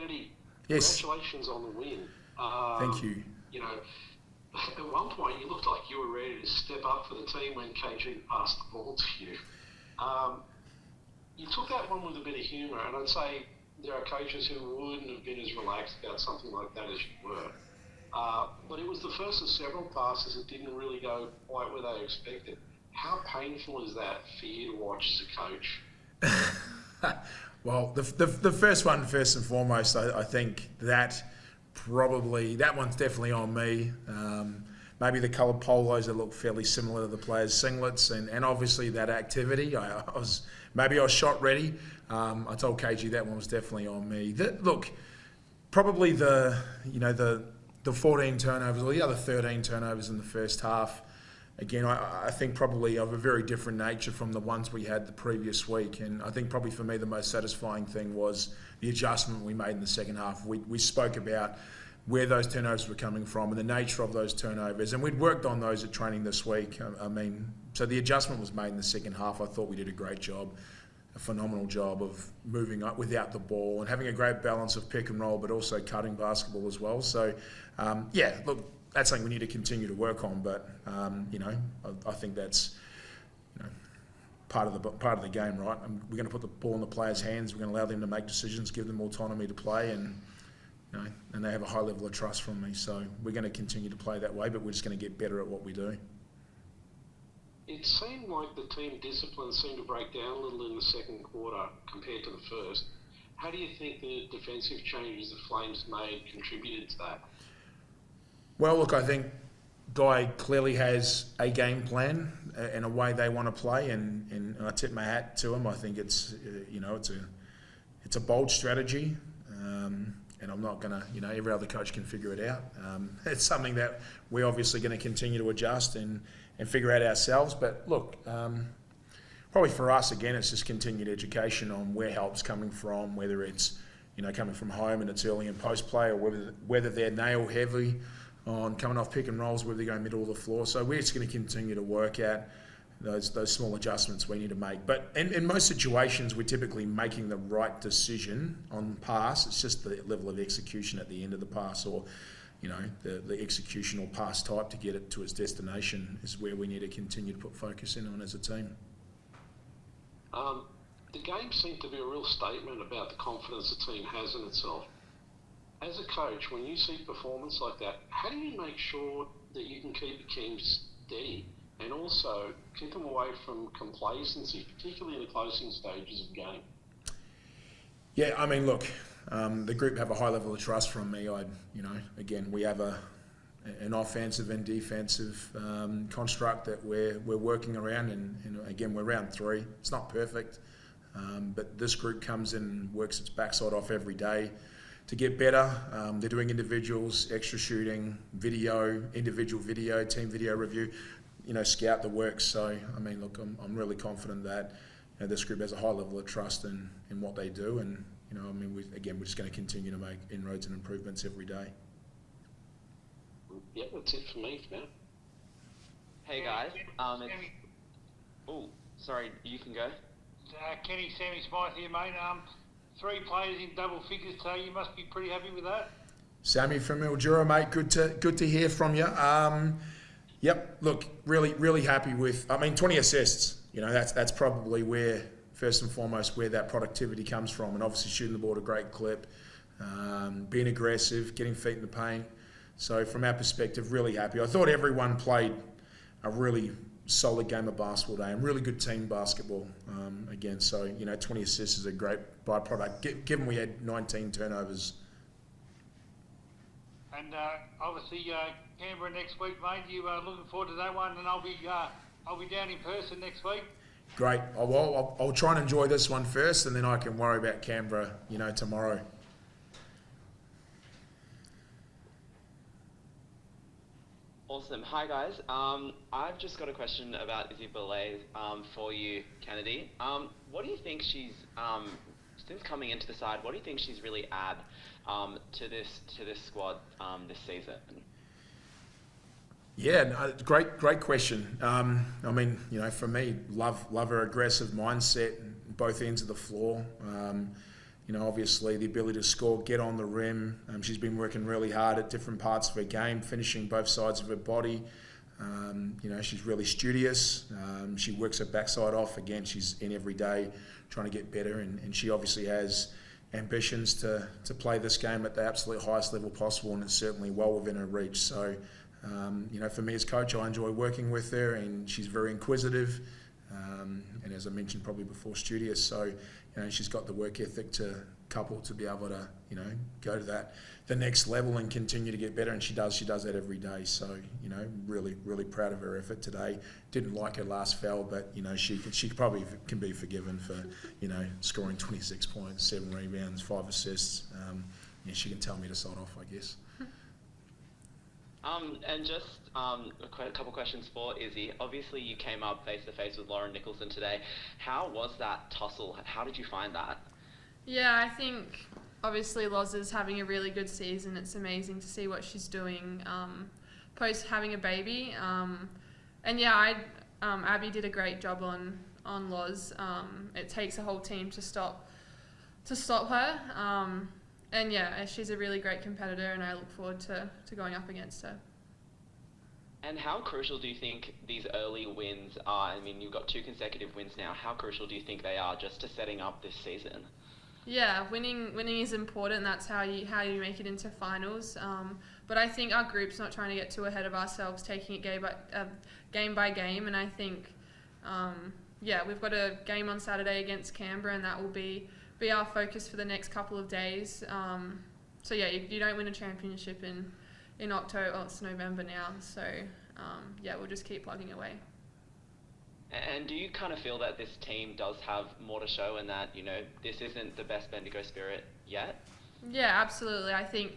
Kennedy, Yes. congratulations on the win. Thank you. You know, at one point you looked like you were ready to step up for the team when KG passed the ball to you. You took that one with a bit of humour, and I'd say there are coaches who wouldn't have been as relaxed about something like that as you were. But it was the first of several passes that didn't really go quite where they expected. How painful is that for you to watch as a coach? Well, the first one, first and foremost, I think that one's definitely on me. Maybe the coloured polos that look fairly similar to the players' singlets, and obviously that activity. I was shot ready. I told KG that one was definitely on me. Probably the 14 turnovers or the other 13 turnovers in the first half. Again, I think probably of a very different nature from the ones we had the previous week. And I think probably for me the most satisfying thing was the adjustment we made in the second half. We spoke about where those turnovers were coming from and the nature of those turnovers. And we'd worked on those at training this week. So the adjustment was made in the second half. I thought we did a great job, a phenomenal job of moving up without the ball and having a great balance of pick and roll, but also cutting basketball as well. So, that's something we need to continue to work on. But I think that's part of the game, right? We're going to put the ball in the players' hands. We're going to allow them to make decisions, give them autonomy to play, and they have a high level of trust from me. So we're going to continue to play that way, but we're just going to get better at what we do. It seemed like the team discipline seemed to break down a little in the second quarter compared to the first. How do you think the defensive changes the Flames made contributed to that? Well, look, I think Guy clearly has a game plan and a way they want to play, and I tip my hat to him. I think it's a bold strategy, and I'm not going to, every other coach can figure it out. It's something that we're obviously going to continue to adjust and figure out ourselves. But look, probably for us, again, it's just continued education on where help's coming from, whether it's coming from home and it's early and post play, or whether they're nail heavy on coming off pick and rolls, whether they go middle of the floor. So we're just going to continue to work at those small adjustments we need to make. But in most situations, we're typically making the right decision on pass. It's just the level of execution at the end of the pass, or the executional pass type to get it to its destination is where we need to continue to put focus in on as a team. The game seemed to be a real statement about the confidence the team has in itself. As a coach, when you see performance like that, how do you make sure that you can keep the team steady and also keep them away from complacency, particularly in the closing stages of the game? Yeah, I mean, look, the group have a high level of trust from me. Again, we have an offensive and defensive construct that we're working around, and again, we're round 3. It's not perfect, but this group comes in and works its backside off every day to get better. They're doing individuals, extra shooting, video, individual video, team video review, scout the work. So, I mean, look, I'm really confident that this group has a high level of trust in what they do. And, we're just going to continue to make inroads and improvements every day. Yeah, that's it for me for now. Hey, guys. Sorry, you can go. Kenny, Sammy Smythe here, mate. 3 players in double figures today. You must be pretty happy with that. Sammy from Mildura, mate. Good to hear from you. Yep. Look, really happy with. 20 assists. That's probably where first and foremost where that productivity comes from, and obviously shooting the ball at a great clip, being aggressive, getting feet in the paint. So from our perspective, really happy. I thought everyone played a really solid game of basketball today and really good team basketball again. So, 20 assists is a great byproduct, given we had 19 turnovers. And obviously Canberra next week, mate. You are looking forward to that one, and I'll be down in person next week. Great. I'll try and enjoy this one first, and then I can worry about Canberra, tomorrow. Awesome. Hi, guys. I've just got a question about Isobel for you, Kennedy. What do you think she's, since coming into the side, what do you think she's really add to this squad this season? Yeah, great question. For me, love her aggressive mindset, both ends of the floor. obviously the ability to score, get on the rim. She's been working really hard at different parts of her game, finishing both sides of her body. She's really studious. She works her backside off. Again, she's in every day trying to get better, and she obviously has ambitions to play this game at the absolute highest level possible, and it's certainly well within her reach. So, for me as coach, I enjoy working with her, and she's very inquisitive, and as I mentioned probably before, studious. So, she's got the work ethic to couple to be able to, go to the next level and continue to get better, and she does that every day. So, really, really proud of her effort today. Didn't like her last foul, but she probably can be forgiven for scoring 26 points, 7 rebounds, 5 assists. She can tell me to sod off, I guess. And just a couple questions for Izzy. Obviously, you came up face to face with Lauren Nicholson today. How was that tussle? How did you find that? Yeah, I think obviously Loz is having a really good season. It's amazing to see what she's doing post having a baby. Abby did a great job on Loz. It takes a whole team to stop her. She's a really great competitor, and I look forward to going up against her. And how crucial do you think these early wins are? I mean, you've got 2 consecutive wins now. How crucial do you think they are just to setting up this season? Yeah, winning is important. That's how you make it into finals. But I think our group's not trying to get too ahead of ourselves, taking it game by game. And I think, we've got a game on Saturday against Canberra, and that will be our focus for the next couple of days. You don't win a championship in October. Oh, it's November now. So we'll just keep plugging away. And do you kind of feel that this team does have more to show, and that this isn't the best Bendigo Spirit yet? Yeah, absolutely. I think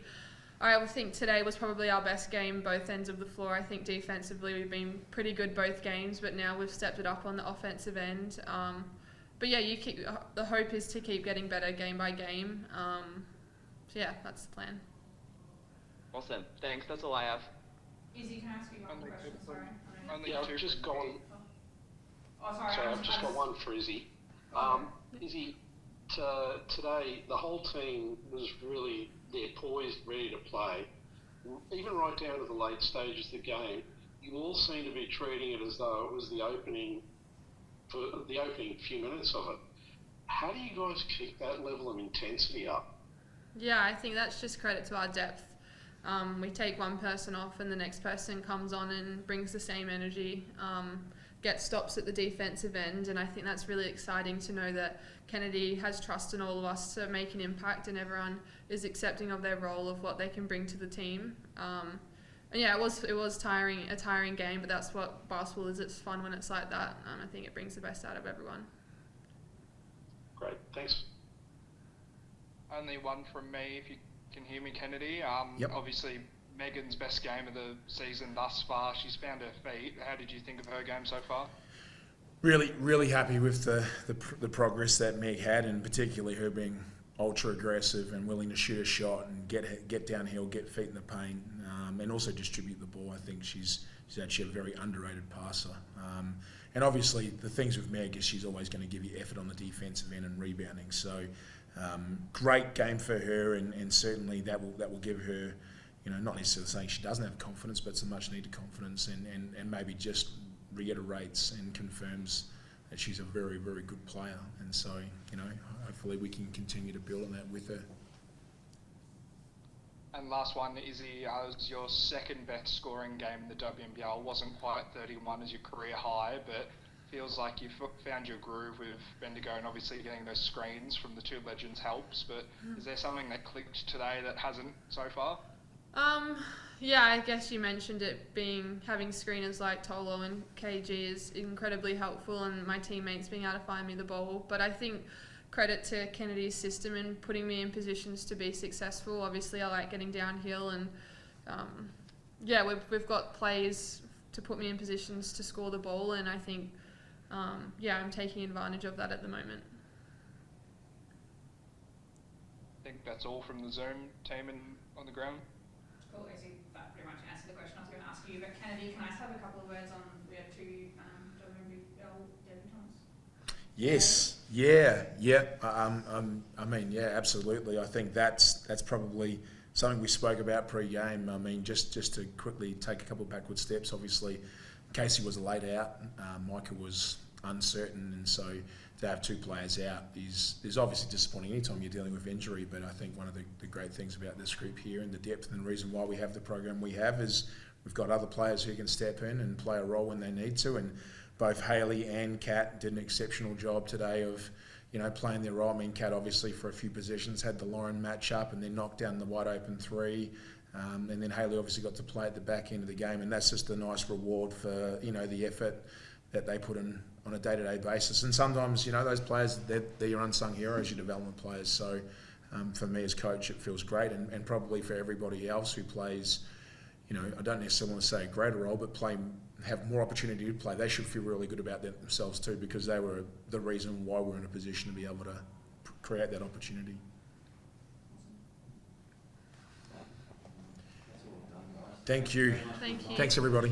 today was probably our best game, both ends of the floor. I think defensively we've been pretty good both games, but now we've stepped it up on the offensive end. The hope is to keep getting better game by game. That's the plan. Awesome. Thanks. That's all I have. Izzy, can I ask you one more question? Sorry. I've just gone. Oh, sorry. I've just got one for Izzy. Izzy, today the whole team was really poised, ready to play. Even right down to the late stages of the game, you all seem to be treating it as though it was the opening few minutes of it. How do you guys keep that level of intensity up? Yeah, I think that's just credit to our depth. We take one person off and the next person comes on and brings the same energy, gets stops at the defensive end, and I think that's really exciting to know that Kennedy has trust in all of us to make an impact, and everyone is accepting of their role of what they can bring to the team. It was a tiring game, but that's what basketball is. It's fun when it's like that. I think it brings the best out of everyone. Great, thanks. Only one from me, if you can hear me, Kennedy. Yep. Obviously, Megan's best game of the season thus far. She's found her feet. How did you think of her game so far? Really, really happy with the progress that Meg had, and particularly her being ultra aggressive and willing to shoot a shot and get downhill, get feet in the paint, and also distribute the ball. I think she's actually a very underrated passer. And obviously, the things with Meg is she's always going to give you effort on the defensive end and rebounding. So, great game for her, and certainly that will give her, not necessarily saying she doesn't have confidence, but some much needed confidence, and maybe just reiterates and confirms that she's a very, very good player. And so, hopefully we can continue to build on that with her. And last one, Izzy, was your second best scoring game in the WNBL. Wasn't quite 31 as your career high, but feels like you've found your groove with Bendigo, and obviously getting those screens from the two legends helps. But is there something that clicked today that hasn't so far? I guess you mentioned it, having screeners like Tolo and KG is incredibly helpful, and my teammates being able to find me the ball. But I think credit to Kennedy's system in putting me in positions to be successful. Obviously, I like getting downhill, and we've got plays to put me in positions to score the ball, and I think I'm taking advantage of that at the moment. I think that's all from the Zoom team on the ground. Cool, Izzy, that pretty much answered the question I was going to ask you. But Kennedy, can I just have a couple of words on, we have 2 WNBL debutants? Yeah. I mean, yeah, absolutely. I think that's probably something we spoke about pre-game. I mean, just to quickly take a couple of backward steps. Obviously, Casey was laid out. Micah was uncertain, and so to have two players out is obviously disappointing anytime you're dealing with injury. But I think one of the great things about this group here and the depth and the reason why we have the program we have is we've got other players who can step in and play a role when they need to. And both Hayley and Kat did an exceptional job today of, playing their role. I mean, Kat obviously for a few possessions had the Lauren match up and then knocked down the wide open three. And then Hayley obviously got to play at the back end of the game, and that's just a nice reward for, the effort that they put in on a day-to-day basis. And sometimes, those players, they're your unsung heroes, your development players. So for me as coach, it feels great. And probably for everybody else who plays, I don't necessarily want to say a greater role, but have more opportunity to play. They should feel really good about that themselves too, because they were the reason why we're in a position to be able to create that opportunity. Thank you. Thank you. Thanks, everybody.